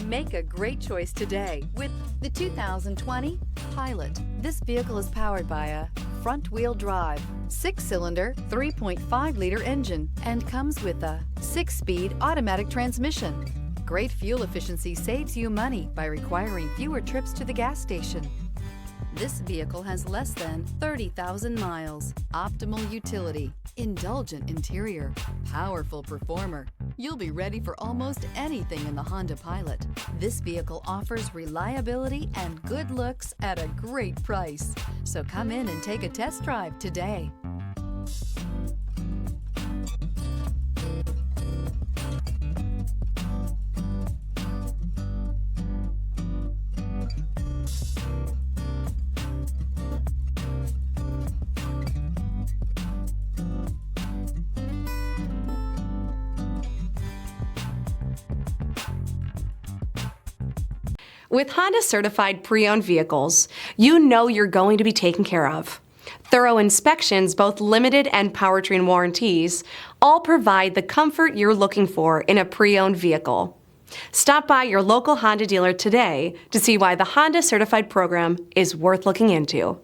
Make a great choice today with the 2020 Pilot. This vehicle is powered by a front-wheel drive, 6-cylinder, 3.5-liter engine, and comes with a 6-speed automatic transmission. Great fuel efficiency saves you money by requiring fewer trips to the gas station. This vehicle has less than 30,000 miles. Optimal utility, indulgent interior, powerful performer. You'll be ready for almost anything in the Honda Pilot. This vehicle offers reliability and good looks at a great price. So come in and take a test drive today. With Honda certified pre-owned vehicles, you know you're going to be taken care of. Thorough inspections, both limited and powertrain warranties, all provide the comfort you're looking for in a pre-owned vehicle. Stop by your local Honda dealer today to see why the Honda certified program is worth looking into.